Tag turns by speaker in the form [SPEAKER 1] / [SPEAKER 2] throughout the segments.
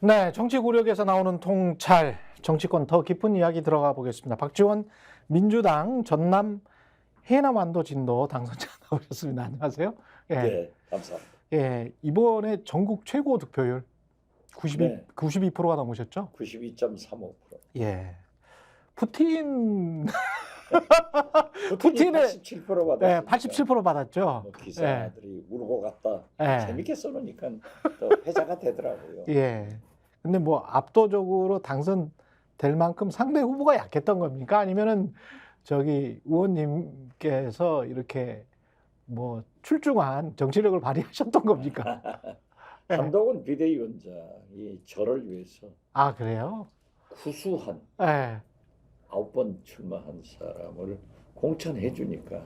[SPEAKER 1] 네, 정치구력에서 나오는 통찰, 정치권 더 깊은 이야기 들어가 보겠습니다. 박지원 민주당 전남 해남완도 진도 당선자 나오셨습니다. 안녕하세요. 예,
[SPEAKER 2] 네, 감사합니다.
[SPEAKER 1] 예, 이번에 전국 최고 득표율
[SPEAKER 2] 네,
[SPEAKER 1] 92%가 넘으셨죠?
[SPEAKER 2] 92.35%.
[SPEAKER 1] 예, 푸틴,
[SPEAKER 2] 푸틴이
[SPEAKER 1] 푸틴의
[SPEAKER 2] 87% 받았으니까
[SPEAKER 1] 예, 87% 받았죠.
[SPEAKER 2] 뭐 기사들이 울고 갔다.
[SPEAKER 1] 예.
[SPEAKER 2] 재밌게 써놓으니까 또 회자가 되더라고요.
[SPEAKER 1] 예. 근데 뭐 압도적으로 당선될 만큼 상대 후보가 약했던 겁니까? 아니면은 저기 의원님께서 이렇게 뭐 출중한 정치력을 발휘하셨던 겁니까? 예.
[SPEAKER 2] 한동훈 비대위원장이 저를 위해서
[SPEAKER 1] 아, 그래요?
[SPEAKER 2] 구수한
[SPEAKER 1] 예.
[SPEAKER 2] 9번 출마한 사람을 공천해 주니까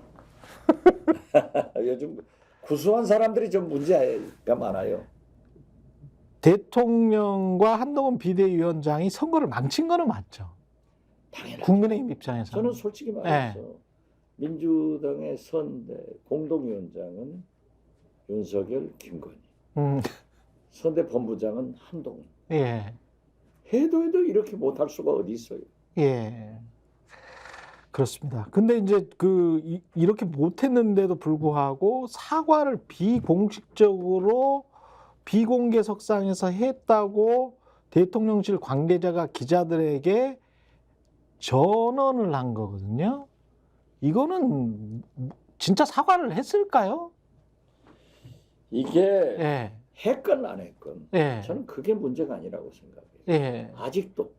[SPEAKER 2] 요즘 구수한 사람들이 좀 문제가 많아요.
[SPEAKER 1] 대통령과 한동훈 비대위원장이 선거를 망친 거는 맞죠.
[SPEAKER 2] 당연하죠.
[SPEAKER 1] 국민의힘 입장에서.
[SPEAKER 2] 저는 솔직히 말해서 민주당의 선대 공동위원장은 윤석열, 김건희, 선대 본부장은 한동훈.
[SPEAKER 1] 예.
[SPEAKER 2] 해도 이렇게 못할 수가 어디 있어요.
[SPEAKER 1] 예. 그렇습니다. 근데 이제 이렇게 못했는데도 불구하고 사과를 비공식적으로 비공개석상에서 했다고 대통령실 관계자가 기자들에게 전언을 한 거거든요. 이거는 진짜 사과를 했을까요?
[SPEAKER 2] 이게
[SPEAKER 1] 예.
[SPEAKER 2] 했건 안 했건
[SPEAKER 1] 예.
[SPEAKER 2] 저는 그게 문제가 아니라고 생각해요.
[SPEAKER 1] 예.
[SPEAKER 2] 아직도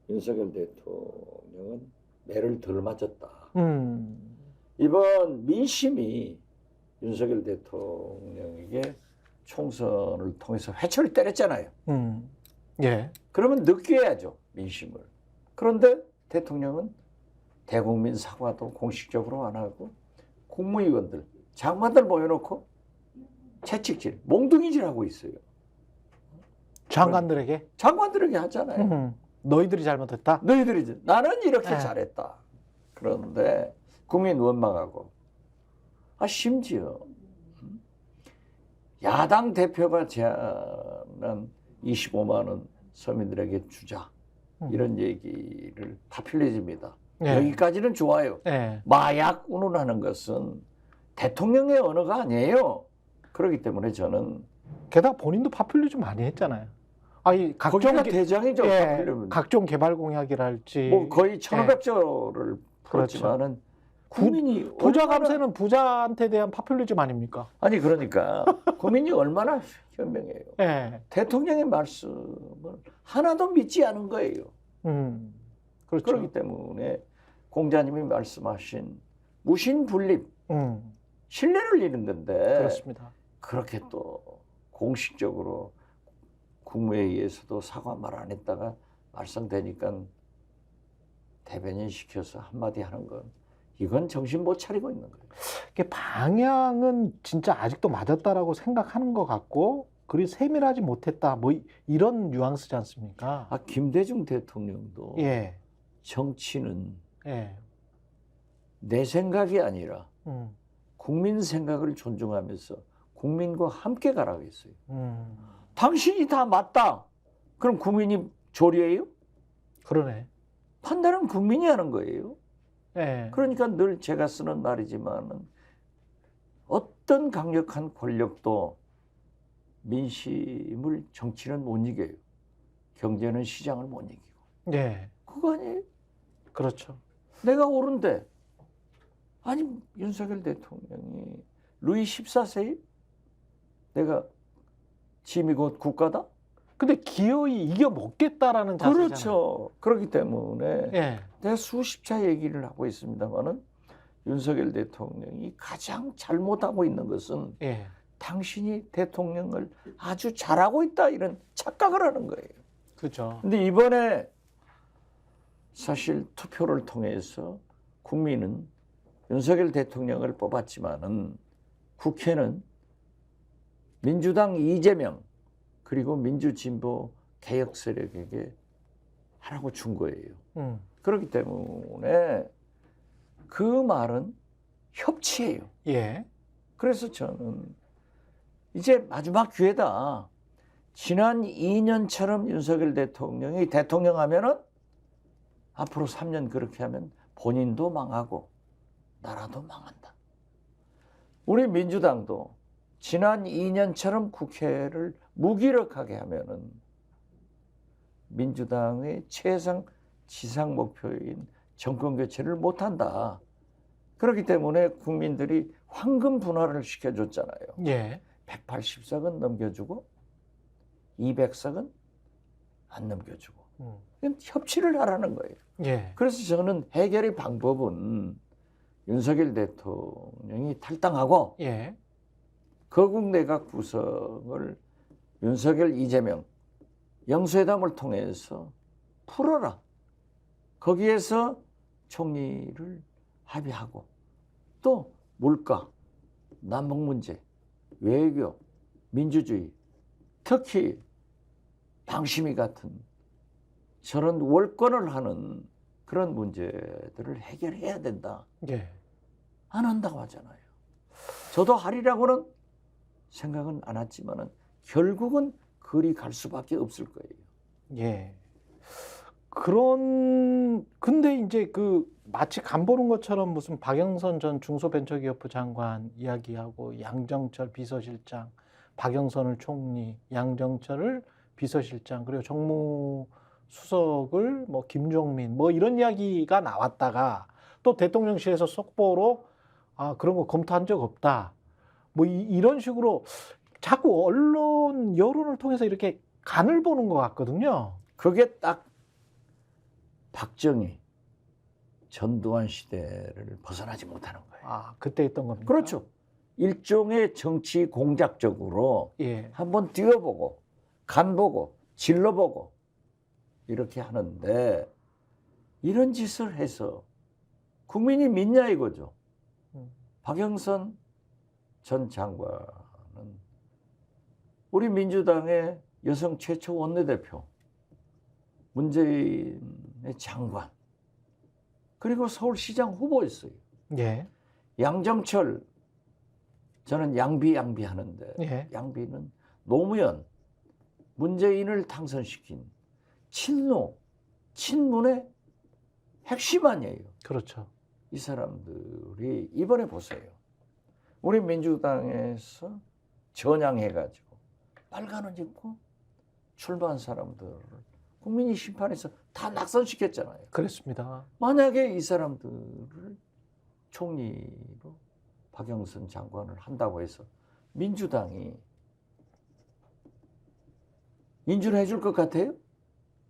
[SPEAKER 2] 윤석열 대통령은 매를 덜 맞았다. 이번 민심이 윤석열 대통령에게 총선을 통해서 회초리 때렸잖아요.
[SPEAKER 1] 예.
[SPEAKER 2] 그러면 느껴야죠, 민심을. 그런데 대통령은 대국민 사과도 공식적으로 안 하고 국무위원들, 장관들 모여놓고 채찍질, 몽둥이질하고 있어요.
[SPEAKER 1] 장관들에게?
[SPEAKER 2] 장관들에게 하잖아요.
[SPEAKER 1] 너희들이 잘못했다?
[SPEAKER 2] 너희들이 나는 이렇게
[SPEAKER 1] 네.
[SPEAKER 2] 잘했다. 그런데 국민 원망하고 심지어 야당 대표가 제안한 25만 원 서민들에게 주자 이런 얘기를 파퓰리즘이다.
[SPEAKER 1] 네.
[SPEAKER 2] 여기까지는 좋아요.
[SPEAKER 1] 네.
[SPEAKER 2] 마약 운운하는 것은 대통령의 언어가 아니에요. 그렇기 때문에 저는
[SPEAKER 1] 게다가 본인도 파퓰리즘 많이 했잖아요. 아니
[SPEAKER 2] 거기가 대장이죠.
[SPEAKER 1] 예, 각종 개발 공약이랄지
[SPEAKER 2] 뭐 거의 1,500조를 풀었지만은 국민이
[SPEAKER 1] 부자 감세는 부자한테 대한 파퓰리즘 아닙니까?
[SPEAKER 2] 아니 그러니까 국민이 얼마나 현명해요.
[SPEAKER 1] 예.
[SPEAKER 2] 대통령의 말씀을 하나도 믿지 않은 거예요.
[SPEAKER 1] 그렇죠.
[SPEAKER 2] 그렇기 때문에 공자님이 말씀하신 무신분립 신뢰를 잃은 건데
[SPEAKER 1] 그렇습니다.
[SPEAKER 2] 그렇게 또 공식적으로 국무회의에서도 사과 말 안 했다가 말썽되니까 대변인 시켜서 한마디 하는 건 이건 정신 못 차리고 있는 거예요.
[SPEAKER 1] 방향은 진짜 아직도 맞았다라고 생각하는 것 같고 그리 세밀하지 못했다 뭐 이런 뉘앙스지 않습니까?
[SPEAKER 2] 김대중 대통령도
[SPEAKER 1] 예.
[SPEAKER 2] 정치는
[SPEAKER 1] 예.
[SPEAKER 2] 내 생각이 아니라 국민 생각을 존중하면서 국민과 함께 가라고 했어요. 당신이 다 맞다. 그럼 국민이 조리예요?
[SPEAKER 1] 그러네.
[SPEAKER 2] 판단은 국민이 하는 거예요.
[SPEAKER 1] 예.
[SPEAKER 2] 그러니까 늘 제가 쓰는 말이지만 어떤 강력한 권력도 민심을 정치는 못 이겨요. 경제는 시장을 못 이기고.
[SPEAKER 1] 예.
[SPEAKER 2] 그거 아니에요?
[SPEAKER 1] 그렇죠.
[SPEAKER 2] 내가 옳은데 아니 윤석열 대통령이 루이 14세예요? 내가 짐이 곧 국가다?
[SPEAKER 1] 근데 기어이 이겨 먹겠다라는 자세잖아요.
[SPEAKER 2] 그렇죠. 그렇기 때문에
[SPEAKER 1] 예.
[SPEAKER 2] 내가 수십 차 얘기를 하고 있습니다만은 윤석열 대통령이 가장 잘못하고 있는 것은
[SPEAKER 1] 예.
[SPEAKER 2] 당신이 대통령을 아주 잘하고 있다 이런 착각을 하는 거예요.
[SPEAKER 1] 그렇죠.
[SPEAKER 2] 근데 이번에 사실 투표를 통해서 국민은 윤석열 대통령을 뽑았지만은 국회는 민주당 이재명 그리고 민주진보 개혁 세력에게 하라고 준 거예요. 그렇기 때문에 그 말은 협치예요.
[SPEAKER 1] 예.
[SPEAKER 2] 그래서 저는 이제 마지막 기회다. 지난 2년처럼 윤석열 대통령이 대통령 하면은 앞으로 3년 그렇게 하면 본인도 망하고 나라도 망한다. 우리 민주당도 지난 2년처럼 국회를 무기력하게 하면은 민주당의 최상 지상 목표인 정권 교체를 못한다. 그렇기 때문에 국민들이 황금 분할을 시켜줬잖아요.
[SPEAKER 1] 예.
[SPEAKER 2] 180석은 넘겨주고 200석은 안 넘겨주고 이건 협치를 하라는 거예요.
[SPEAKER 1] 예.
[SPEAKER 2] 그래서 저는 해결의 방법은 윤석열 대통령이 탈당하고
[SPEAKER 1] 예.
[SPEAKER 2] 거국 내각 구성을 윤석열, 이재명 영수회담을 통해서 풀어라. 거기에서 총리를 합의하고 또 물가, 남북 문제, 외교, 민주주의, 특히 방심위 같은 저런 월권을 하는 그런 문제들을 해결해야 된다.
[SPEAKER 1] 예.
[SPEAKER 2] 안 한다고 하잖아요. 저도 하리라고는 생각은 안 했지만은 결국은 그리 갈 수밖에 없을 거예요.
[SPEAKER 1] 예. 근데 이제 그 마치 간 보는 것처럼 무슨 박영선 전 중소벤처기업부 장관 이야기하고 양정철 비서실장, 박영선을 총리, 양정철을 비서실장, 그리고 정무수석을 뭐 김종민 뭐 이런 이야기가 나왔다가 또 대통령실에서 속보로 그런 거 검토한 적 없다. 뭐 이런 식으로 자꾸 언론 여론을 통해서 이렇게 간을 보는 것 같거든요.
[SPEAKER 2] 그게 딱 박정희, 전두환 시대를 벗어나지 못하는 거예요.
[SPEAKER 1] 그때 했던 겁니까?
[SPEAKER 2] 그렇죠. 일종의 정치 공작적으로
[SPEAKER 1] 예.
[SPEAKER 2] 한번 뛰어보고 간보고 질러보고 이렇게 하는데 이런 짓을 해서 국민이 믿냐 이거죠. 박영선 전 장관은 우리 민주당의 여성 최초 원내대표, 문재인의 장관, 그리고 서울시장 후보였어요.
[SPEAKER 1] 예.
[SPEAKER 2] 양정철, 저는 양비 하는데
[SPEAKER 1] 예.
[SPEAKER 2] 양비는 노무현, 문재인을 당선시킨 친문의 핵심 아니에요.
[SPEAKER 1] 그렇죠.
[SPEAKER 2] 이 사람들이 이번에 보세요. 우리 민주당에서 전향해가지고 빨간 옷 입고 출마한 사람들을 국민이 심판해서 다 낙선시켰잖아요.
[SPEAKER 1] 그렇습니다.
[SPEAKER 2] 만약에 이 사람들을 총리로 박영선 장관을 한다고 해서 민주당이 인준해 줄 것 같아요?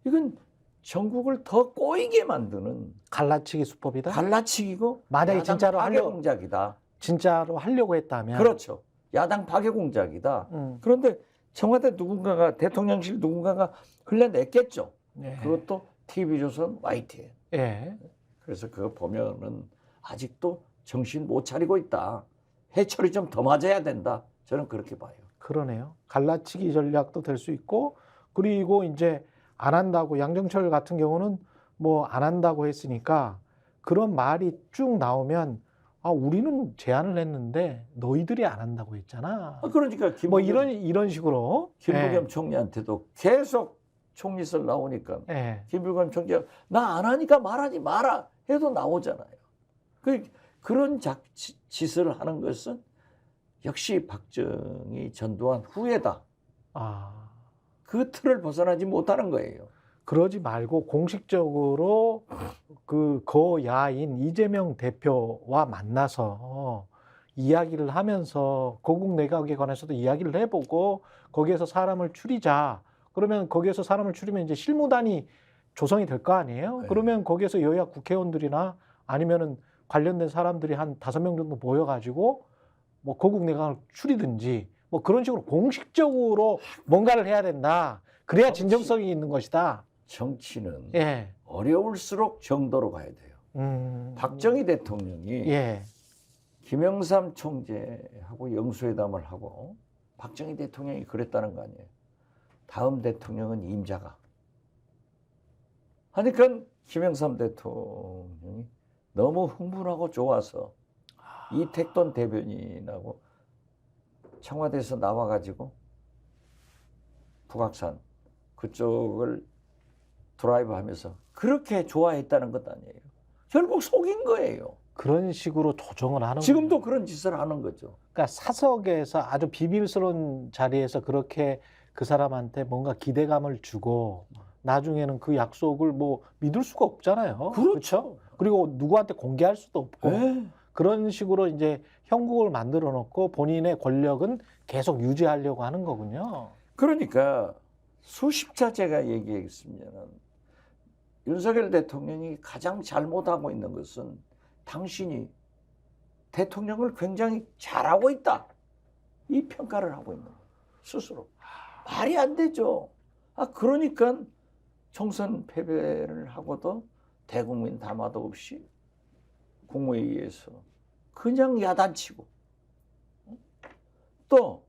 [SPEAKER 2] 이건 전국을 더 꼬이게 만드는
[SPEAKER 1] 갈라치기 수법이다.
[SPEAKER 2] 갈라치기고
[SPEAKER 1] 만약에
[SPEAKER 2] 야당
[SPEAKER 1] 진짜로
[SPEAKER 2] 파괴
[SPEAKER 1] 하려고
[SPEAKER 2] 공작이다.
[SPEAKER 1] 진짜로 하려고 했다면
[SPEAKER 2] 그렇죠. 야당 파괴 공작이다. 그런데 청와대 누군가가 대통령실 누군가가 흘려냈겠죠.
[SPEAKER 1] 예.
[SPEAKER 2] 그것도 TV조선 YTN.
[SPEAKER 1] 예.
[SPEAKER 2] 그래서 그거 보면은 아직도 정신 못 차리고 있다. 해철이 좀 더 맞아야 된다. 저는 그렇게 봐요.
[SPEAKER 1] 그러네요. 갈라치기 전략도 될 수 있고, 그리고 이제 안 한다고, 양정철 같은 경우는 뭐 안 한다고 했으니까 그런 말이 쭉 나오면 우리는 제안을 했는데 너희들이 안 한다고 했잖아.
[SPEAKER 2] 그러니까
[SPEAKER 1] 뭐
[SPEAKER 2] 김부겸,
[SPEAKER 1] 이런 식으로.
[SPEAKER 2] 김부겸
[SPEAKER 1] 예.
[SPEAKER 2] 총리한테도 계속 총리설 나오니까
[SPEAKER 1] 예.
[SPEAKER 2] 김부겸 총리가 나 안 하니까 말하지 마라 해도 나오잖아요. 그런 짓을 하는 것은 역시 박정희, 전두환 후예다. 그 틀을 벗어나지 못하는 거예요.
[SPEAKER 1] 그러지 말고 공식적으로 그 거야인 이재명 대표와 만나서 이야기를 하면서 고국 내각에 관해서도 이야기를 해보고 거기에서 사람을 추리자. 그러면 거기에서 사람을 추리면 이제 실무단이 조성이 될 거 아니에요?
[SPEAKER 2] 네.
[SPEAKER 1] 그러면 거기에서 여야 국회의원들이나 아니면은 관련된 사람들이 한 5명 정도 모여가지고 뭐 거국 내각을 추리든지 뭐 그런 식으로 공식적으로 뭔가를 해야 된다. 그래야 진정성이 있는 것이다.
[SPEAKER 2] 정치는
[SPEAKER 1] 예.
[SPEAKER 2] 어려울수록 정도로 가야 돼요. 박정희 대통령이
[SPEAKER 1] 예.
[SPEAKER 2] 김영삼 총재하고 영수회담을 하고 박정희 대통령이 그랬다는 거 아니에요. 다음 대통령은 임자가. 하니까 김영삼 대통령이 너무 흥분하고 좋아서 이택돈 대변인하고 청와대에서 나와가지고 북악산 그쪽을 드라이브하면서 그렇게 좋아했다는 것 아니에요. 결국 속인 거예요.
[SPEAKER 1] 그런 식으로 조정을 하는
[SPEAKER 2] 지금도
[SPEAKER 1] 거예요.
[SPEAKER 2] 그런 짓을 하는 거죠.
[SPEAKER 1] 그러니까 사석에서 아주 비밀스러운 자리에서 그렇게 그 사람한테 뭔가 기대감을 주고 나중에는 그 약속을 뭐 믿을 수가 없잖아요. 그렇죠? 그리고 누구한테 공개할 수도 없고
[SPEAKER 2] 네.
[SPEAKER 1] 그런 식으로 이제 형국을 만들어 놓고 본인의 권력은 계속 유지하려고 하는 거군요.
[SPEAKER 2] 그러니까 수십차 제가 얘기했으면 윤석열 대통령이 가장 잘못하고 있는 것은 당신이 대통령을 굉장히 잘하고 있다. 이 평가를 하고 있는 거예요. 스스로. 말이 안 되죠. 그러니까 총선 패배를 하고도 대국민 담화도 없이 국무회의에서 그냥 야단치고 또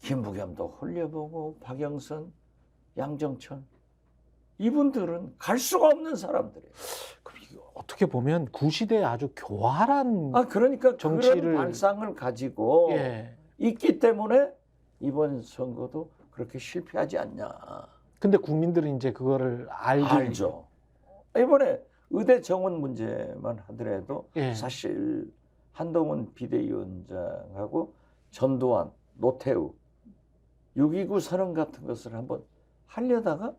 [SPEAKER 2] 김부겸도 홀려보고 박영선, 양정천 이분들은 갈 수가 없는 사람들이에요.
[SPEAKER 1] 어떻게 보면 구시대에 아주 교활한
[SPEAKER 2] 그러니까
[SPEAKER 1] 정치를
[SPEAKER 2] 그런 발상을 가지고
[SPEAKER 1] 예.
[SPEAKER 2] 있기 때문에 이번 선거도 그렇게 실패하지 않냐.
[SPEAKER 1] 근데 국민들은 이제 그거를
[SPEAKER 2] 알죠. 이번에 의대 정원 문제만 하더라도
[SPEAKER 1] 예.
[SPEAKER 2] 사실 한동훈 비대위원장하고 전두환, 노태우, 6.29 선언 같은 것을 한번 하려다가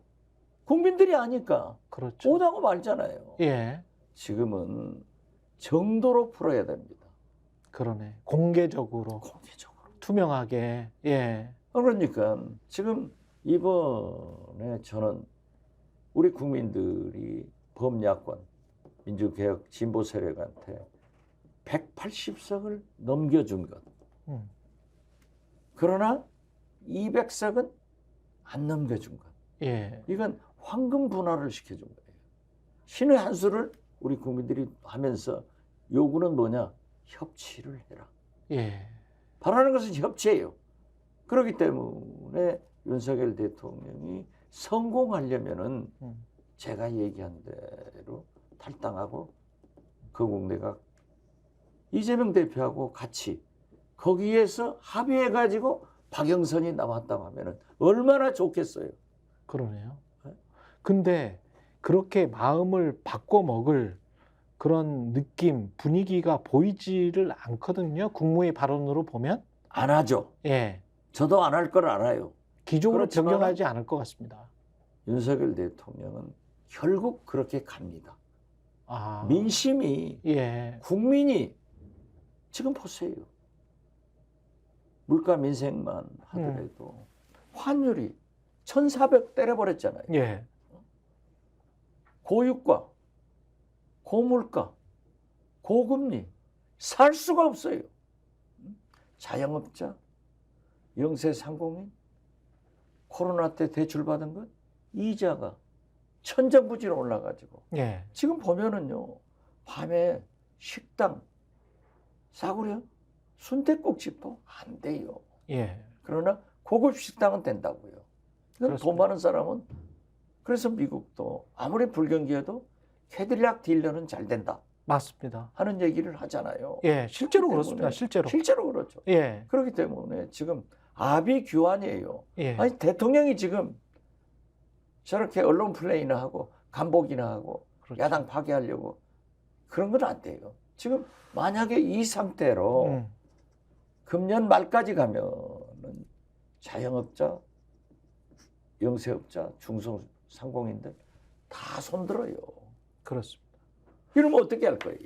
[SPEAKER 2] 국민들이 아니까
[SPEAKER 1] 그렇죠.
[SPEAKER 2] 오다고 말잖아요.
[SPEAKER 1] 예.
[SPEAKER 2] 지금은 정도로 풀어야 됩니다.
[SPEAKER 1] 그러네. 공개적으로, 투명하게. 예.
[SPEAKER 2] 그러니까 지금 이번에 저는 우리 국민들이 범야권, 민주개혁 진보 세력한테 180석을 넘겨준 것. 그러나 200석은 안 넘겨준 것.
[SPEAKER 1] 예.
[SPEAKER 2] 이건 황금 분할을 시켜준 거예요. 신의 한 수를 우리 국민들이 하면서 요구는 뭐냐? 협치를 해라.
[SPEAKER 1] 예.
[SPEAKER 2] 바라는 것은 협치예요. 그렇기 때문에 윤석열 대통령이 성공하려면은 제가 얘기한 대로 탈당하고 거국내각 이재명 대표하고 같이 거기에서 합의해가지고 박영선이 나왔다고 하면은 얼마나 좋겠어요.
[SPEAKER 1] 그러네요. 근데 그렇게 마음을 바꿔먹을 그런 느낌, 분위기가 보이지를 않거든요. 국무회의 발언으로 보면.
[SPEAKER 2] 안 하죠.
[SPEAKER 1] 예.
[SPEAKER 2] 저도 안 할 걸 알아요.
[SPEAKER 1] 기존으로
[SPEAKER 2] 그렇지만
[SPEAKER 1] 변경하지 않을 것 같습니다.
[SPEAKER 2] 윤석열 대통령은 결국 그렇게 갑니다.
[SPEAKER 1] 아.
[SPEAKER 2] 민심이
[SPEAKER 1] 예.
[SPEAKER 2] 국민이 지금 보세요. 물가 민생만 하더라도 환율이 1,400 때려버렸잖아요.
[SPEAKER 1] 예.
[SPEAKER 2] 고유가, 고물가, 고금리 살 수가 없어요. 자영업자, 영세 상공인, 코로나 때 대출받은 것 이자가 천정부지로 올라가지고
[SPEAKER 1] 예.
[SPEAKER 2] 지금 보면은요 밤에 식당 싸구려 순댓국 집도 안 돼요.
[SPEAKER 1] 예.
[SPEAKER 2] 그러나 고급 식당은 된다고요.
[SPEAKER 1] 그렇습니다.
[SPEAKER 2] 돈 많은 사람은 그래서 미국도 아무리 불경기여도 캐딜락 딜러는 잘 된다
[SPEAKER 1] 맞습니다.
[SPEAKER 2] 하는 얘기를 하잖아요.
[SPEAKER 1] 예. 실제로
[SPEAKER 2] 그렇기
[SPEAKER 1] 그렇습니다.
[SPEAKER 2] 때문에
[SPEAKER 1] 실제로.
[SPEAKER 2] 그렇죠.
[SPEAKER 1] 예.
[SPEAKER 2] 그렇기 때문에 지금 아비규환이에요.
[SPEAKER 1] 예.
[SPEAKER 2] 아니 대통령이 지금 저렇게 언론 플레이나 하고 간복이나 하고
[SPEAKER 1] 그렇죠.
[SPEAKER 2] 야당 파괴하려고 그런 건 안 돼요. 지금 만약에 이 상태로 금년 말까지 가면은 자영업자, 영세업자, 중소상공인들 다 손들어요.
[SPEAKER 1] 그렇습니다.
[SPEAKER 2] 이러면 어떻게 할 거예요?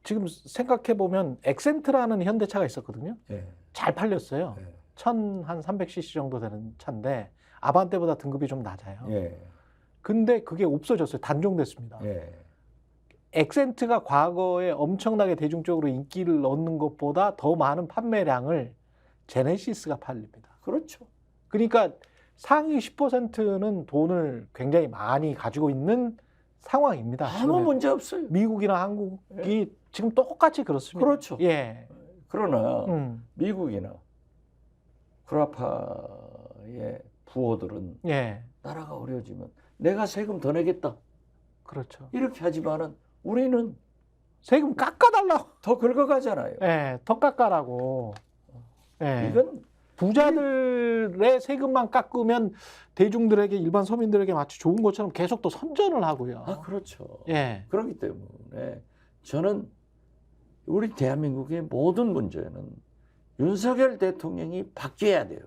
[SPEAKER 1] 지금 생각해 보면 엑센트라는 현대차가 있었거든요.
[SPEAKER 2] 예.
[SPEAKER 1] 잘 팔렸어요.
[SPEAKER 2] 예.
[SPEAKER 1] 1,300cc 정도 되는 차인데 아반떼보다 등급이 좀 낮아요.
[SPEAKER 2] 예.
[SPEAKER 1] 근데 그게 없어졌어요. 단종됐습니다.
[SPEAKER 2] 예.
[SPEAKER 1] 엑센트가 과거에 엄청나게 대중적으로 인기를 얻는 것보다 더 많은 판매량을 제네시스가 팔립니다.
[SPEAKER 2] 그렇죠.
[SPEAKER 1] 그러니까 상위 10%는 돈을 굉장히 많이 가지고 있는 상황입니다.
[SPEAKER 2] 아무
[SPEAKER 1] 지금은.
[SPEAKER 2] 문제 없어요.
[SPEAKER 1] 미국이나 한국이 지금 똑같이 그렇습니다.
[SPEAKER 2] 그렇죠.
[SPEAKER 1] 예.
[SPEAKER 2] 그러나 미국이나 구라파의 부호들은
[SPEAKER 1] 예.
[SPEAKER 2] 나라가 어려워지면 내가 세금 더 내겠다.
[SPEAKER 1] 그렇죠.
[SPEAKER 2] 이렇게 하지만은 우리는
[SPEAKER 1] 세금 깎아달라고.
[SPEAKER 2] 더 긁어가잖아요.
[SPEAKER 1] 예. 더 깎아라고. 예.
[SPEAKER 2] 이건
[SPEAKER 1] 부자들의 세금만 깎으면 대중들에게 일반 서민들에게 마치 좋은 것처럼 계속 또 선전을 하고요.
[SPEAKER 2] 아, 그렇죠.
[SPEAKER 1] 예.
[SPEAKER 2] 그렇기 때문에 저는 우리 대한민국의 모든 문제는 윤석열 대통령이 바뀌어야 돼요.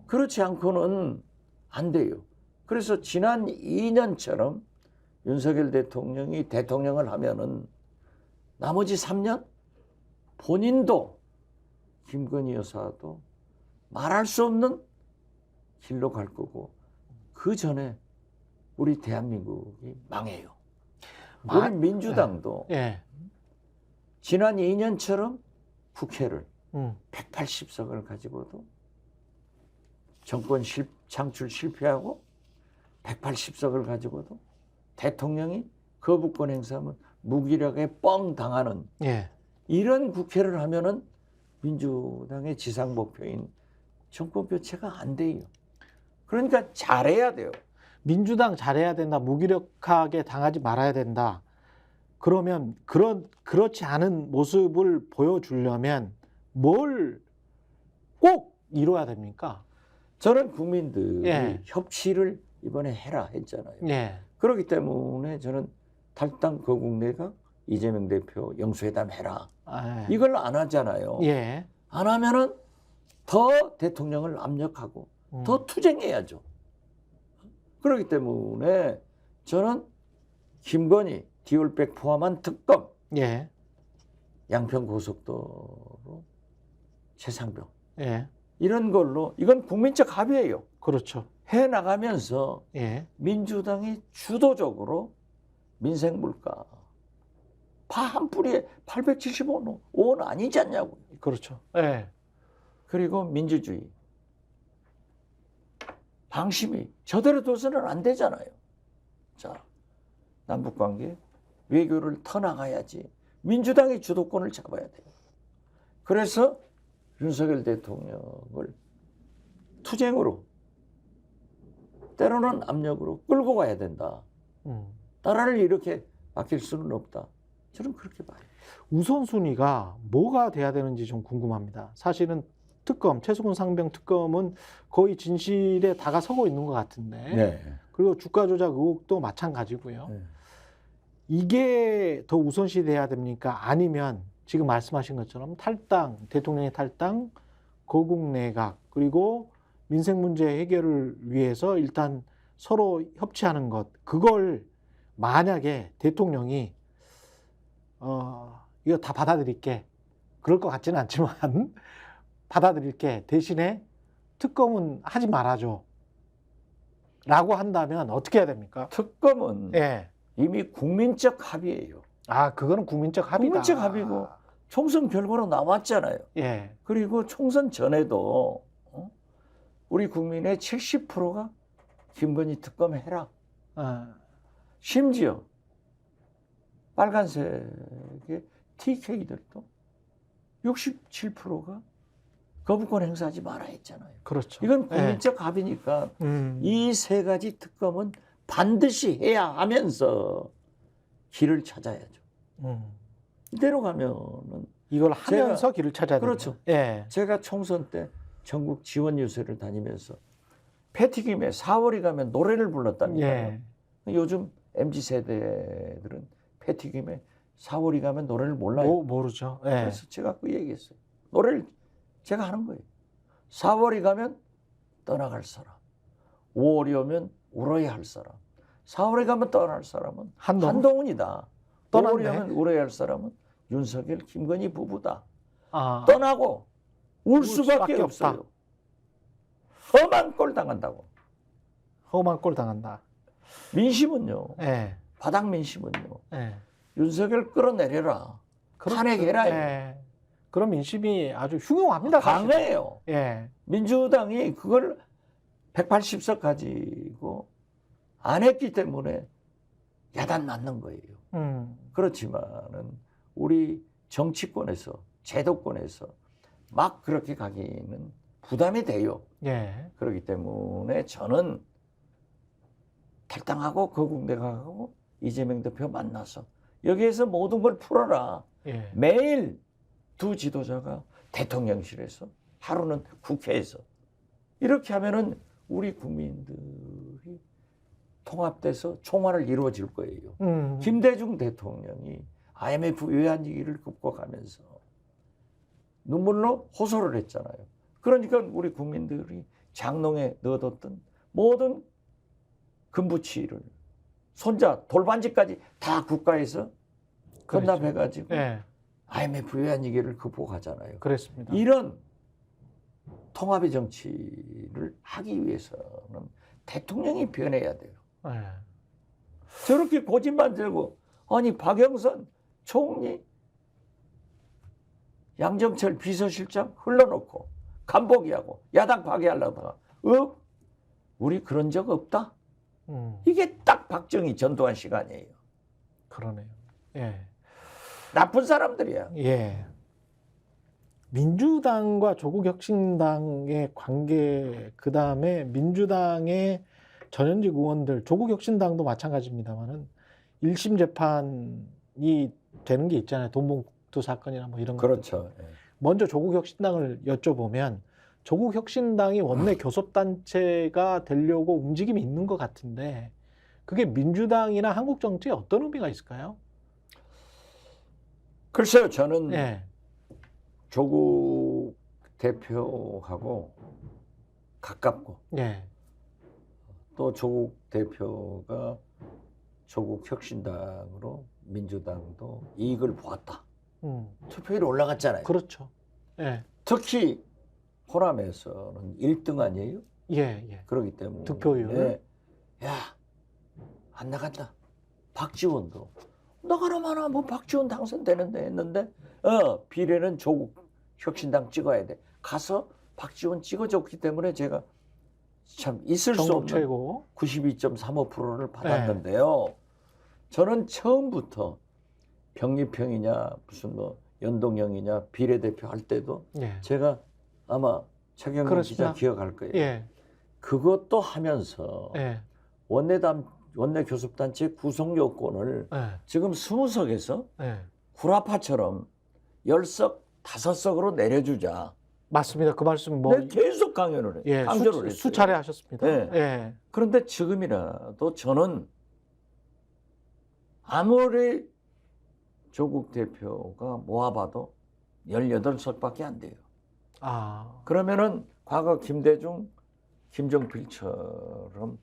[SPEAKER 2] 그렇지 않고는 안 돼요. 그래서 지난 2년처럼 윤석열 대통령이 대통령을 하면은 나머지 3년 본인도 김건희 여사도 말할 수 없는 길로 갈 거고 그 전에 우리 대한민국이 망해요. 우리 민주당도
[SPEAKER 1] 예.
[SPEAKER 2] 지난 2년처럼 국회를
[SPEAKER 1] 1
[SPEAKER 2] 180석을 가지고도 정권 창출 실패하고 180석을 가지고도 대통령이 거부권 행사하면 무기력에 뻥 당하는
[SPEAKER 1] 예.
[SPEAKER 2] 이런 국회를 하면은 민주당의 지상 목표인 정권 교체가 안 돼요. 그러니까 잘해야 돼요.
[SPEAKER 1] 민주당 잘해야 된다. 무기력하게 당하지 말아야 된다. 그러면 그렇지 않은 모습을 보여주려면 뭘 꼭 이뤄야 됩니까?
[SPEAKER 2] 저는 국민들이
[SPEAKER 1] 예.
[SPEAKER 2] 협치를 이번에 해라 했잖아요.
[SPEAKER 1] 예.
[SPEAKER 2] 그렇기 때문에 저는 탈당 거국내각 이재명 대표 영수회담 해라.
[SPEAKER 1] 예.
[SPEAKER 2] 이걸 안 하잖아요.
[SPEAKER 1] 예.
[SPEAKER 2] 안 하면은 더 대통령을 압력하고 더 투쟁해야죠. 그렇기 때문에 저는 김건희, 디올백 포함한 특검,
[SPEAKER 1] 예.
[SPEAKER 2] 양평 고속도로 최상병
[SPEAKER 1] 예.
[SPEAKER 2] 이런 걸로 이건 국민적 합의예요.
[SPEAKER 1] 그렇죠.
[SPEAKER 2] 해 나가면서
[SPEAKER 1] 예.
[SPEAKER 2] 민주당이 주도적으로 민생 물가 파 한 뿌리에 875원 아니지 않냐고.
[SPEAKER 1] 그렇죠. 예.
[SPEAKER 2] 그리고 민주주의 방심이 저대로 둬서는 안 되잖아요. 자, 남북관계 외교를 터나가야지. 민주당이 주도권을 잡아야 돼요. 그래서 윤석열 대통령을 투쟁으로 때로는 압력으로 끌고 가야 된다. 나라를 이렇게 맡길 수는 없다. 저는 그렇게 봐요.
[SPEAKER 1] 우선순위가 뭐가 돼야 되는지 좀 궁금합니다. 사실은 특검, 최수근 상병 특검은 거의 진실에 다가서고 있는 것 같은데.
[SPEAKER 2] 네.
[SPEAKER 1] 그리고 주가 조작 의혹도 마찬가지고요.
[SPEAKER 2] 네.
[SPEAKER 1] 이게 더 우선시 돼야 됩니까? 아니면 지금 말씀하신 것처럼 탈당, 대통령의 탈당, 거국 내각, 그리고 민생 문제 해결을 위해서 일단 서로 협치하는 것, 그걸 만약에 대통령이 이거 다 받아들일게, 그럴 것 같지는 않지만 받아들일게, 대신에 특검은 하지 말아줘 라고 한다면 어떻게 해야 됩니까?
[SPEAKER 2] 특검은
[SPEAKER 1] 예.
[SPEAKER 2] 이미 국민적 합의예요.
[SPEAKER 1] 아, 그거는 국민적 합의다.
[SPEAKER 2] 국민적 합의고 총선 결과로 나왔잖아요.
[SPEAKER 1] 예.
[SPEAKER 2] 그리고 총선 전에도 우리 국민의 70%가 김건희 특검 해라. 심지어 빨간색의 TK들도 67%가 거부권 행사하지 마라 했잖아요.
[SPEAKER 1] 그렇죠.
[SPEAKER 2] 이건 국민적 합의니까 이 세 가지 특검은 반드시 해야 하면서 길을 찾아야죠. 이대로 가면은
[SPEAKER 1] 이걸 하면서 길을 찾아야 되죠.
[SPEAKER 2] 그렇죠.
[SPEAKER 1] 예.
[SPEAKER 2] 제가 총선 때 전국 지원 유세를 다니면서 패티김에 4월이 가면 노래를 불렀답니다.
[SPEAKER 1] 예.
[SPEAKER 2] 요즘 MZ 세대들은 패티김에 4월이 가면 노래를 몰라요.
[SPEAKER 1] 모르죠. 예.
[SPEAKER 2] 그래서 제가 그 얘기했어요. 노래를 제가 하는 거예요. 4월이 가면 떠나갈 사람, 5월이 오면 울어야 할 사람, 4월에 가면 떠날 사람은 한동훈이다. 떠나면 오면 울어야 할 사람은 윤석열, 김건희 부부다. 떠나고 울 수밖에 없어요. 험한 꼴 당한다고.
[SPEAKER 1] 험한 꼴 당한다.
[SPEAKER 2] 민심은요.
[SPEAKER 1] 예.
[SPEAKER 2] 바닥 민심은요.
[SPEAKER 1] 예.
[SPEAKER 2] 윤석열 끌어내려라. 탄핵해라.
[SPEAKER 1] 예. 그런 민심이 아주 흉흉합니다.
[SPEAKER 2] 강해요.
[SPEAKER 1] 예.
[SPEAKER 2] 민주당이 그걸 180석 가지고 안 했기 때문에 야단 맞는 거예요. 그렇지만은 우리 정치권에서 제도권에서 막 그렇게 가기는 부담이 돼요.
[SPEAKER 1] 예.
[SPEAKER 2] 그렇기 때문에 저는 탈당하고 거국 내각하고 이재명 대표 만나서 여기에서 모든 걸 풀어라.
[SPEAKER 1] 예.
[SPEAKER 2] 매일 두 지도자가 대통령실에서 하루는 국회에서. 이렇게 하면은 우리 국민들이 통합돼서 총화를 이루어질 거예요. 김대중 대통령이 IMF 외환위기를 극복하면서 눈물로 호소를 했잖아요. 그러니까 우리 국민들이 장롱에 넣어뒀던 모든 금부치를 손자 돌반지까지 다 국가에서 헌납해가지고
[SPEAKER 1] 네.
[SPEAKER 2] IMF 외환위기를 극복하잖아요.
[SPEAKER 1] 그랬습니다.
[SPEAKER 2] 이런 통합의 정치를 하기 위해서는 대통령이 변해야 돼요.
[SPEAKER 1] 네.
[SPEAKER 2] 저렇게 고집만 들고 아니 박영선 총리 양정철 비서실장 흘러놓고 간보기하고 야당 파괴하려다가 우리 그런 적 없다. 이게 딱 박정희 전두환 시간이에요.
[SPEAKER 1] 그러네요. 예.
[SPEAKER 2] 나쁜 사람들이야.
[SPEAKER 1] 예. 민주당과 조국혁신당의 관계, 그 다음에 민주당의 전현직 의원들, 조국혁신당도 마찬가지입니다만은 1심 재판이 되는 게 있잖아요. 돈봉투 사건이나 뭐 이런 거.
[SPEAKER 2] 그렇죠.
[SPEAKER 1] 먼저 조국혁신당을 여쭤보면 조국혁신당이 원내 교섭단체가 되려고 움직임이 있는 것 같은데 그게 민주당이나 한국 정치에 어떤 의미가 있을까요?
[SPEAKER 2] 글쎄요, 저는
[SPEAKER 1] 예.
[SPEAKER 2] 조국 대표하고 가깝고
[SPEAKER 1] 예.
[SPEAKER 2] 또 조국 대표가 조국 혁신당으로 민주당도 이익을 보았다. 투표율이 올라갔잖아요.
[SPEAKER 1] 그렇죠. 예.
[SPEAKER 2] 특히 호남에서는 1등 아니에요?
[SPEAKER 1] 예, 예.
[SPEAKER 2] 그렇기 때문에
[SPEAKER 1] 득표율.
[SPEAKER 2] 야, 안 나간다. 박지원도 나가라 마라 뭐 박지원 당선되는데 했는데 비례는 조국 혁신당 찍어야 돼. 가서 박지원 찍어줬기 때문에 제가 참 있을 수 없는
[SPEAKER 1] 최고.
[SPEAKER 2] 92.35%를 받았는데요. 저는 처음부터 병립형이냐 무슨 뭐 연동형이냐 비례대표 할 때도
[SPEAKER 1] 예.
[SPEAKER 2] 제가 아마 최경영 기자 기억할 거예요.
[SPEAKER 1] 예.
[SPEAKER 2] 그것도 하면서
[SPEAKER 1] 예.
[SPEAKER 2] 원내 교섭단체 구성 요건을
[SPEAKER 1] 예.
[SPEAKER 2] 지금 20석에서
[SPEAKER 1] 예.
[SPEAKER 2] 구라파처럼 10석, 5석으로 내려주자.
[SPEAKER 1] 맞습니다. 그 말씀 뭐
[SPEAKER 2] 내가 계속 강연을 해.
[SPEAKER 1] 예,
[SPEAKER 2] 강조를 했어요.
[SPEAKER 1] 수차례 하셨습니다.
[SPEAKER 2] 예.
[SPEAKER 1] 예.
[SPEAKER 2] 그런데 지금이라도 저는 아무리 조국 대표가 모아봐도 18석밖에 안 돼요.
[SPEAKER 1] 아.
[SPEAKER 2] 그러면은 과거 김대중, 김종필처럼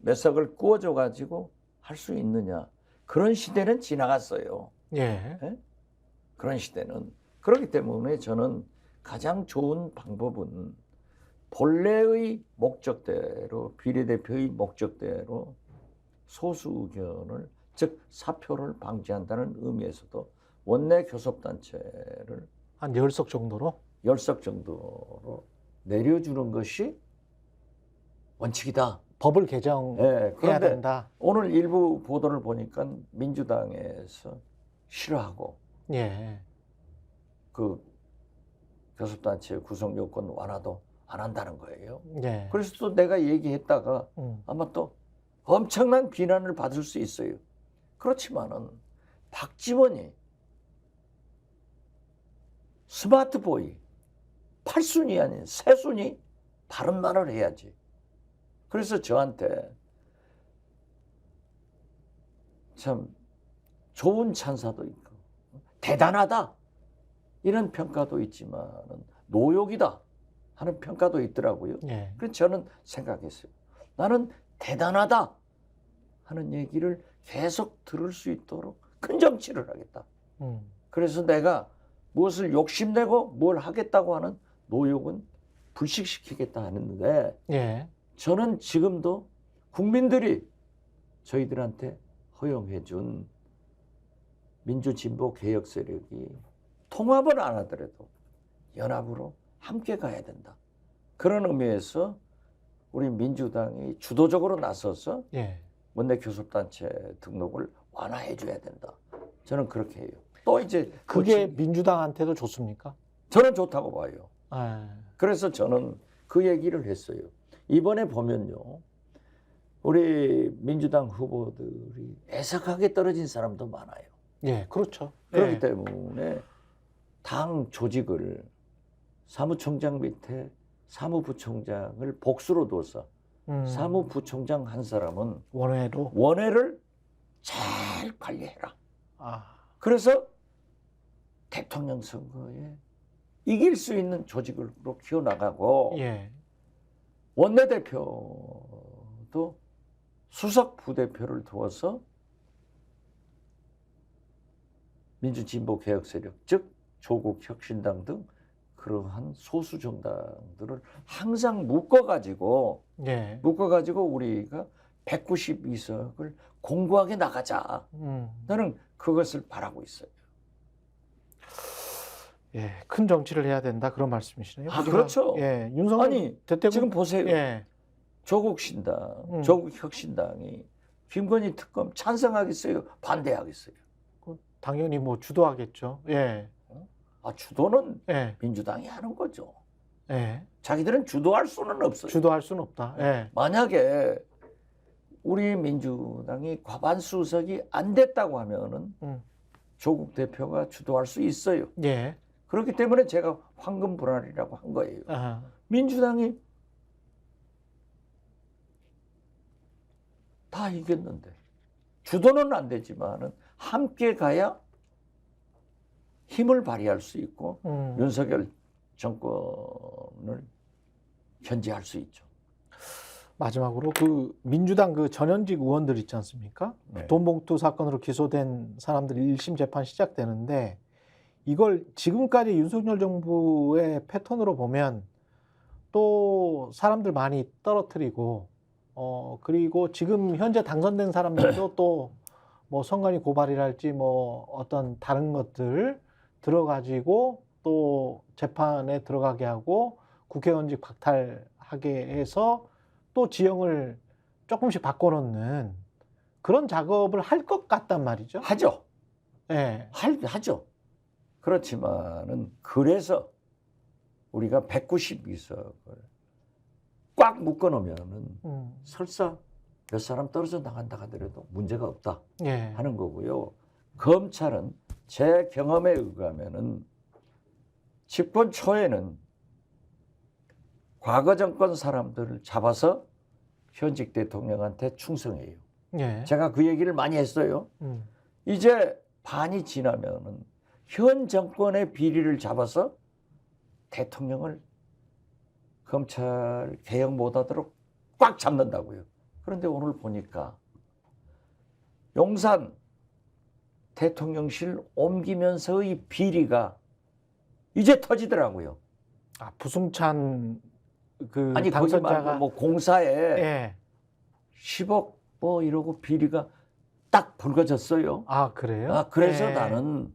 [SPEAKER 2] 몇 석을 구워줘 가지고 할 수 있느냐. 그런 시대는 지나갔어요.
[SPEAKER 1] 예.
[SPEAKER 2] 예? 그런 시대는. 그렇기 때문에 저는 가장 좋은 방법은 본래의 목적대로 비례대표의 목적대로 소수 의견을 즉 사표를 방지한다는 의미에서도 원내 교섭단체를
[SPEAKER 1] 한 10석 정도로?
[SPEAKER 2] 10석 정도로 내려주는 것이 원칙이다.
[SPEAKER 1] 법을 개정해야
[SPEAKER 2] 그런데
[SPEAKER 1] 된다.
[SPEAKER 2] 오늘 일부 보도를 보니까 민주당에서 싫어하고
[SPEAKER 1] 예.
[SPEAKER 2] 그 교섭단체 구성 요건 완화도 안 한다는 거예요.
[SPEAKER 1] 예.
[SPEAKER 2] 그래서 또 내가 얘기했다가 아마 또 엄청난 비난을 받을 수 있어요. 그렇지만은 박지원이 스마트보이 8순위 아닌 3순위 바른 말을 해야지. 그래서 저한테 참 좋은 찬사도 있고 대단하다 이런 평가도 있지만은 노욕이다 하는 평가도 있더라고요.
[SPEAKER 1] 예.
[SPEAKER 2] 그래서 저는 생각했어요. 나는 대단하다 하는 얘기를 계속 들을 수 있도록 큰 정치를 하겠다. 그래서 내가 무엇을 욕심내고 뭘 하겠다고 하는 노욕은 불식시키겠다 하는데
[SPEAKER 1] 예.
[SPEAKER 2] 저는 지금도 국민들이 저희들한테 허용해 준 민주진보 개혁 세력이 통합을 안 하더라도 연합으로 함께 가야 된다. 그런 의미에서 우리 민주당이 주도적으로 나서서
[SPEAKER 1] 예.
[SPEAKER 2] 원내 교섭단체 등록을 완화해 줘야 된다. 저는 그렇게 해요. 또 이제
[SPEAKER 1] 그게 민주당한테도 좋습니까?
[SPEAKER 2] 저는 좋다고 봐요.
[SPEAKER 1] 예.
[SPEAKER 2] 그래서 저는 그 얘기를 했어요. 이번에 보면요. 우리 민주당 후보들이 애석하게 떨어진 사람도 많아요.
[SPEAKER 1] 예, 그렇죠.
[SPEAKER 2] 그렇기
[SPEAKER 1] 예.
[SPEAKER 2] 때문에 당 조직을 사무총장 밑에 사무부총장을 복수로 둬서 사무부총장 한 사람은
[SPEAKER 1] 원외로.
[SPEAKER 2] 원외를 잘 관리해라.
[SPEAKER 1] 아,
[SPEAKER 2] 그래서 대통령 선거에 이길 수 있는 조직으로 키워나가고
[SPEAKER 1] 예.
[SPEAKER 2] 원내대표도 수석 부대표를 두어서 민주진보개혁 세력, 즉 조국혁신당 등 그러한 소수 정당들을 항상 묶어가지고
[SPEAKER 1] 예.
[SPEAKER 2] 우리가 192석을 공고하게 나가자. 나는 그것을 바라고 있어요.
[SPEAKER 1] 예, 큰 정치를 해야 된다 그런 말씀이시네요.
[SPEAKER 2] 아, 그렇죠.
[SPEAKER 1] 예, 윤석열
[SPEAKER 2] 아니,
[SPEAKER 1] 대통령
[SPEAKER 2] 지금 보세요.
[SPEAKER 1] 예,
[SPEAKER 2] 조국신당, 조국혁신당이 김건희 특검 찬성하겠어요? 반대하겠어요?
[SPEAKER 1] 당연히 뭐 주도하겠죠. 예,
[SPEAKER 2] 아, 주도는
[SPEAKER 1] 예,
[SPEAKER 2] 민주당이 하는 거죠.
[SPEAKER 1] 예.
[SPEAKER 2] 자기들은 주도할 수는 없어요.
[SPEAKER 1] 주도할 수는 없다. 예,
[SPEAKER 2] 만약에 우리 민주당이 과반수석이 안 됐다고 하면은 조국 대표가 주도할 수 있어요.
[SPEAKER 1] 예.
[SPEAKER 2] 그렇기 때문에 제가 황금 불알이라고 한 거예요.
[SPEAKER 1] 아,
[SPEAKER 2] 민주당이 다 이겼는데 주도는 안 되지만은 함께 가야 힘을 발휘할 수 있고 윤석열 정권을 견제할 수 있죠.
[SPEAKER 1] 마지막으로 그 민주당 그 전현직 의원들 있지 않습니까?
[SPEAKER 2] 네.
[SPEAKER 1] 돈봉투 사건으로 기소된 사람들 1심 재판 시작되는데 이걸 지금까지 윤석열 정부의 패턴으로 보면 또 사람들 많이 떨어뜨리고 그리고 지금 현재 당선된 사람들도 또 뭐 선관위 고발이랄지 뭐 어떤 다른 것들 들어가지고 또 재판에 들어가게 하고 국회의원직 박탈하게 해서 또 지형을 조금씩 바꿔놓는 그런 작업을 할 것 같단 말이죠.
[SPEAKER 2] 하죠.
[SPEAKER 1] 예.
[SPEAKER 2] 하죠. 그렇지만은 그래서 우리가 192석을 꽉 묶어놓으면은 설사 몇 사람 떨어져 나간다 하더라도 문제가 없다
[SPEAKER 1] 예.
[SPEAKER 2] 하는 거고요. 검찰은 제 경험에 의하면은 집권 초에는 과거 정권 사람들을 잡아서 현직 대통령한테 충성해요.
[SPEAKER 1] 예.
[SPEAKER 2] 제가 그 얘기를 많이 했어요. 이제 반이 지나면은 현 정권의 비리를 잡아서 대통령을 검찰 개혁 못하도록 꽉 잡는다고요. 그런데 오늘 보니까 용산 대통령실 옮기면서의 비리가 이제 터지더라고요.
[SPEAKER 1] 아, 부승찬 그
[SPEAKER 2] 아니 거기
[SPEAKER 1] 당선자가
[SPEAKER 2] 말고 뭐 공사에
[SPEAKER 1] 예.
[SPEAKER 2] 10억 뭐 이러고 비리가 딱 불거졌어요.
[SPEAKER 1] 아, 그래요?
[SPEAKER 2] 아, 그래서
[SPEAKER 1] 예.
[SPEAKER 2] 나는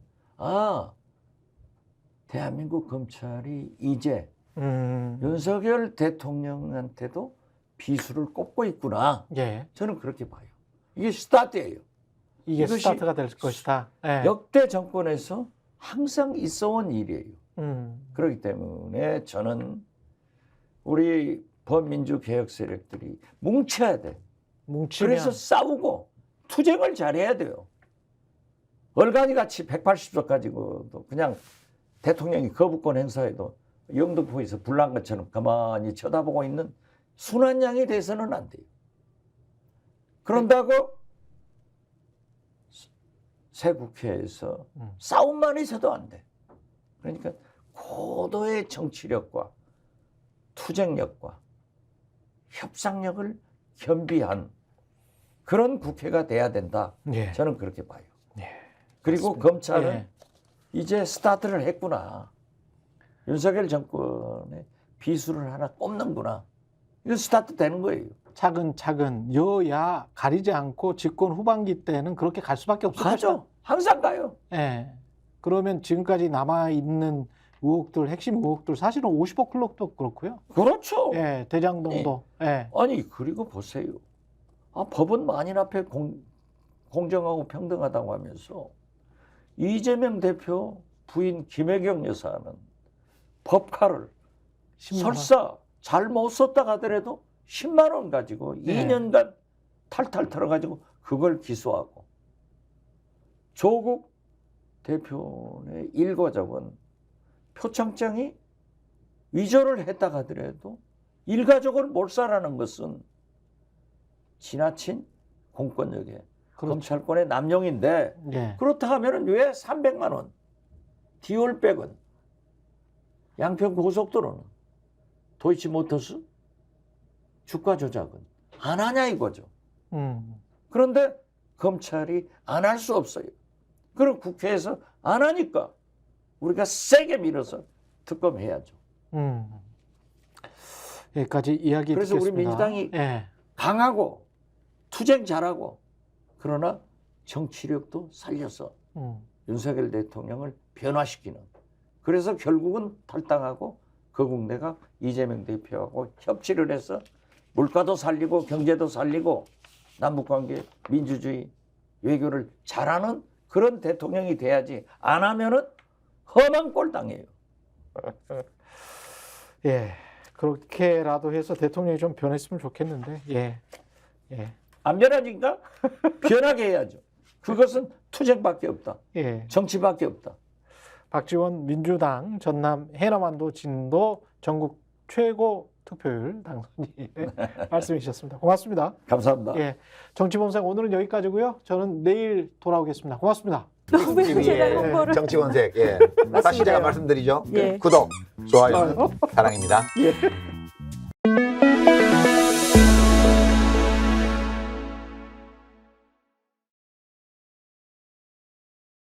[SPEAKER 2] 대한민국 검찰이 이제 윤석열 대통령한테도 비수를 꼽고 있구나.
[SPEAKER 1] 예.
[SPEAKER 2] 저는 그렇게 봐요. 이게 스타트예요.
[SPEAKER 1] 이게
[SPEAKER 2] 이것이
[SPEAKER 1] 스타트가 될 것이다. 예.
[SPEAKER 2] 역대 정권에서 항상 있어온 일이에요. 그렇기 때문에 저는 우리 범민주 개혁 세력들이 뭉쳐야 돼.
[SPEAKER 1] 뭉치면
[SPEAKER 2] 그래서 싸우고 투쟁을 잘해야 돼요. 얼간이 같이 180석 가지고도 그냥 대통령이 거부권 행사해도 영등포에서 불난 것처럼 가만히 쳐다보고 있는 순한 양이 돼서는 안 돼요. 그런다고 새 국회에서 싸움만 해서도 안 돼. 그러니까 고도의 정치력과 투쟁력과 협상력을 겸비한 그런 국회가 돼야 된다.
[SPEAKER 1] 예.
[SPEAKER 2] 저는 그렇게 봐요.
[SPEAKER 1] 예.
[SPEAKER 2] 그리고
[SPEAKER 1] 맞습니다.
[SPEAKER 2] 검찰은
[SPEAKER 1] 예.
[SPEAKER 2] 이제 스타트를 했구나. 윤석열 정권의 비수를 하나 꼽는구나. 이거 스타트 되는 거예요.
[SPEAKER 1] 차근차근 여야 가리지 않고 집권 후반기 때는 그렇게 갈 수밖에 없을 것이다.
[SPEAKER 2] 가죠. 항상 가요.
[SPEAKER 1] 예. 그러면 지금까지 남아 있는 의혹들, 핵심 의혹들 사실은 50억 클럽도 그렇고요.
[SPEAKER 2] 그렇죠.
[SPEAKER 1] 예, 대장동도. 예.
[SPEAKER 2] 아니 그리고 보세요. 법은 만인 앞에 공정하고 평등하다고 하면서 이재명 대표 부인 김혜경 여사는 법카를
[SPEAKER 1] 10만 원.
[SPEAKER 2] 설사 잘 못 썼다 하더라도 10만 원 가지고
[SPEAKER 1] 네.
[SPEAKER 2] 2년간 탈탈 털어가지고 그걸 기소하고 조국 대표의 일거적은 표창장이 위조를 했다 하더라도 일가족을 몰살하는 것은 지나친 공권력의
[SPEAKER 1] 그렇죠.
[SPEAKER 2] 검찰권의 남용인데
[SPEAKER 1] 예.
[SPEAKER 2] 그렇다 하면은 왜 300만 원 디올백은 양평 고속도로는 도이치모터스 주가 조작은 안 하냐 이거죠. 그런데 검찰이 안 할 수 없어요. 그리고 국회에서 안 하니까 우리가 세게 밀어서 특검해야죠.
[SPEAKER 1] 여기까지 이야기
[SPEAKER 2] 그래서 우리
[SPEAKER 1] 듣겠습니다.
[SPEAKER 2] 민주당이
[SPEAKER 1] 예.
[SPEAKER 2] 강하고 투쟁 잘하고 그러나 정치력도 살려서 윤석열 대통령을 변화시키는 그래서 결국은 탈당하고 거국내가 이재명 대표하고 협치를 해서 물가도 살리고 경제도 살리고 남북관계 민주주의 외교를 잘하는 그런 대통령이 돼야지 안 하면은 험한 꼴 당해요.
[SPEAKER 1] 예. 그렇게라도 해서 대통령이 좀 변했으면 좋겠는데. 예. 예.
[SPEAKER 2] 안 변하니까 변하게 해야죠. 그것은 투쟁밖에 없다.
[SPEAKER 1] 예.
[SPEAKER 2] 정치밖에 없다.
[SPEAKER 1] 박지원 민주당 전남 해남완도 진도 전국 최고 투표율 당선인 말씀이셨습니다. 고맙습니다.
[SPEAKER 2] 감사합니다.
[SPEAKER 1] 예. 정치본색 오늘은 여기까지고요. 저는 내일 돌아오겠습니다. 고맙습니다.
[SPEAKER 3] 제가 홍보를.
[SPEAKER 4] 정치원색. 예. 다시 제가 말씀드리죠.
[SPEAKER 3] 예.
[SPEAKER 4] 구독, 좋아요, 사랑입니다.
[SPEAKER 1] 예.